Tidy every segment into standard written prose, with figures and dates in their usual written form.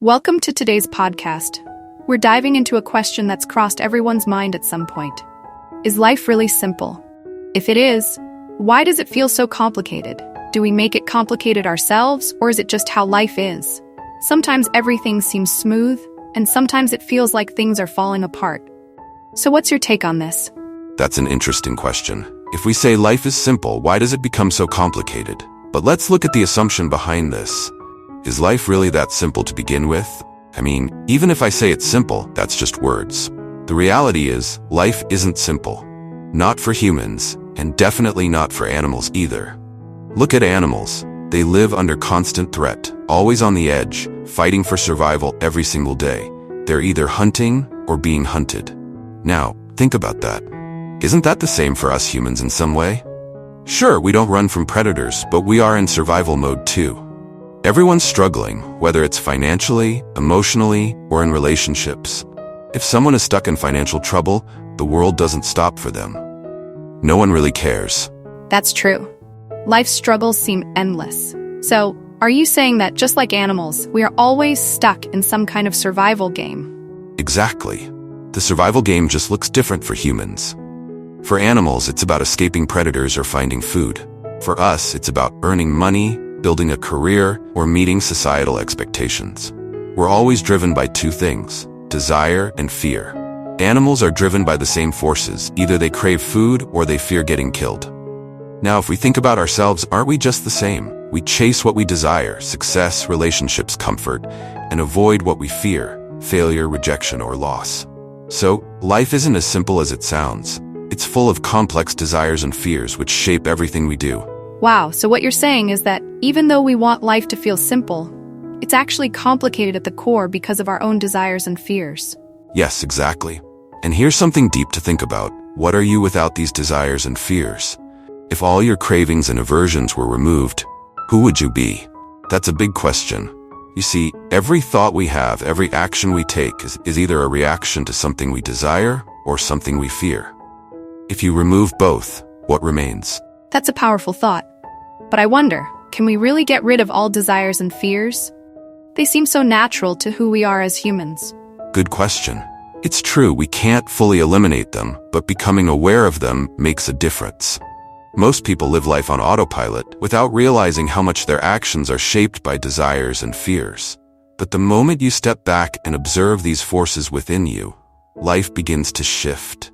Welcome to today's podcast. We're diving into a question that's crossed everyone's mind at some point. Is life really simple? If it is, why does it feel so complicated? Do we make it complicated ourselves, or is it just how life is? Sometimes everything seems smooth, and sometimes it feels like things are falling apart. So what's your take on this? That's an interesting question. If we say life is simple, why does it become so complicated? But let's look at the assumption behind this. Is life really that simple to begin with? I mean, even if I say it's simple, that's just words. The reality is, life isn't simple. Not for humans, and definitely not for animals either. Look at animals. They live under constant threat, always on the edge, fighting for survival every single day. They're either hunting or being hunted. Now, think about that. Isn't that the same for us humans in some way? Sure, we don't run from predators, but we are in survival mode too. Everyone's struggling, whether it's financially, emotionally, or in relationships. If someone is stuck in financial trouble, the world doesn't stop for them. No one really cares. That's true. Life's struggles seem endless. So, are you saying that just like animals, we are always stuck in some kind of survival game? Exactly. The survival game just looks different for humans. For animals, it's about escaping predators or finding food. For us, it's about earning money, building a career, or meeting societal expectations. We're always driven by two things: desire and fear. Animals are driven by the same forces. Either they crave food or they fear getting killed. Now, if we think about ourselves, aren't we just the same? We chase what we desire: success, relationships, comfort, and avoid what we fear: failure, rejection, or loss. So, life isn't as simple as it sounds. It's full of complex desires and fears which shape everything we do. Wow, so what you're saying is that even though we want life to feel simple, it's actually complicated at the core because of our own desires and fears. Yes, exactly. And here's something deep to think about. What are you without these desires and fears? If all your cravings and aversions were removed, who would you be? That's a big question. You see, every thought we have, every action we take is either a reaction to something we desire or something we fear. If you remove both, what remains? That's a powerful thought. But I wonder, can we really get rid of all desires and fears? They seem so natural to who we are as humans. Good question. It's true, we can't fully eliminate them, but becoming aware of them makes a difference. Most people live life on autopilot without realizing how much their actions are shaped by desires and fears. But the moment you step back and observe these forces within you, life begins to shift.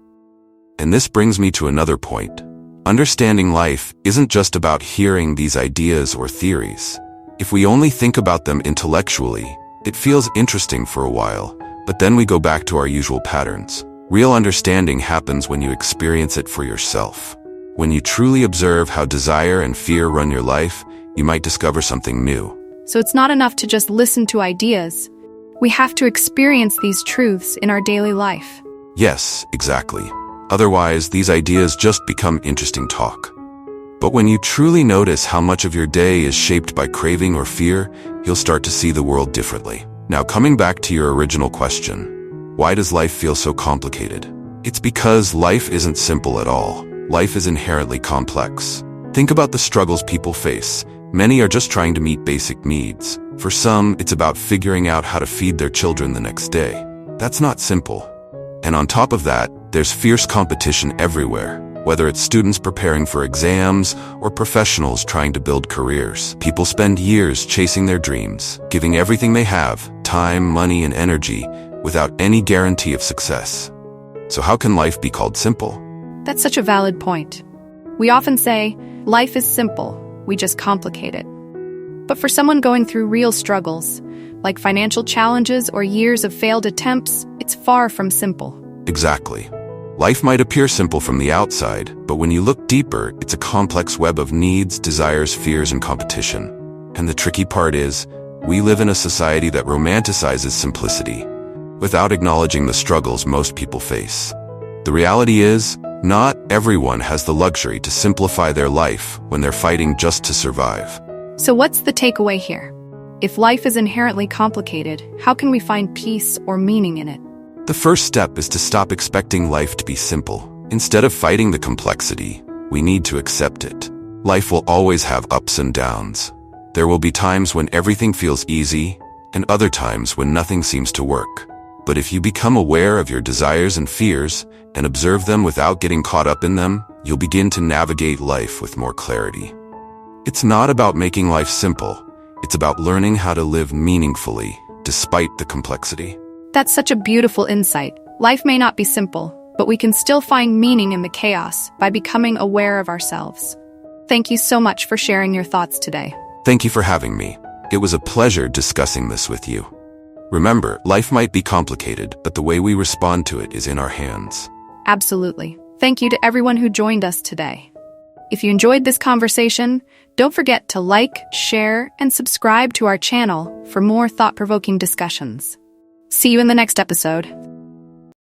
And this brings me to another point. Understanding life isn't just about hearing these ideas or theories. If we only think about them intellectually, it feels interesting for a while, but then we go back to our usual patterns. Real understanding happens when you experience it for yourself. When you truly observe how desire and fear run your life, you might discover something new. So it's not enough to just listen to ideas. We have to experience these truths in our daily life. Yes, exactly. Otherwise, these ideas just become interesting talk. But when you truly notice how much of your day is shaped by craving or fear, you'll start to see the world differently. Now, coming back to your original question, why does life feel so complicated? It's because life isn't simple at all. Life is inherently complex. Think about the struggles people face. Many are just trying to meet basic needs. For some, it's about figuring out how to feed their children the next day. That's not simple. And on top of that, there's fierce competition everywhere, whether it's students preparing for exams or professionals trying to build careers. People spend years chasing their dreams, giving everything they have, time, money, and energy, without any guarantee of success. So how can life be called simple? That's such a valid point. We often say, life is simple, we just complicate it. But for someone going through real struggles, like financial challenges or years of failed attempts, it's far from simple. Exactly. Life might appear simple from the outside, but when you look deeper, it's a complex web of needs, desires, fears, and competition. And the tricky part is, we live in a society that romanticizes simplicity, without acknowledging the struggles most people face. The reality is, not everyone has the luxury to simplify their life when they're fighting just to survive. So what's the takeaway here? If life is inherently complicated, how can we find peace or meaning in it? The first step is to stop expecting life to be simple. Instead of fighting the complexity, we need to accept it. Life will always have ups and downs. There will be times when everything feels easy, and other times when nothing seems to work. But if you become aware of your desires and fears and observe them without getting caught up in them, you'll begin to navigate life with more clarity. It's not about making life simple. It's about learning how to live meaningfully, despite the complexity. That's such a beautiful insight. Life may not be simple, but we can still find meaning in the chaos by becoming aware of ourselves. Thank you so much for sharing your thoughts today. Thank you for having me. It was a pleasure discussing this with you. Remember, life might be complicated, but the way we respond to it is in our hands. Absolutely. Thank you to everyone who joined us today. If you enjoyed this conversation, don't forget to like, share, and subscribe to our channel for more thought-provoking discussions. See you in the next episode.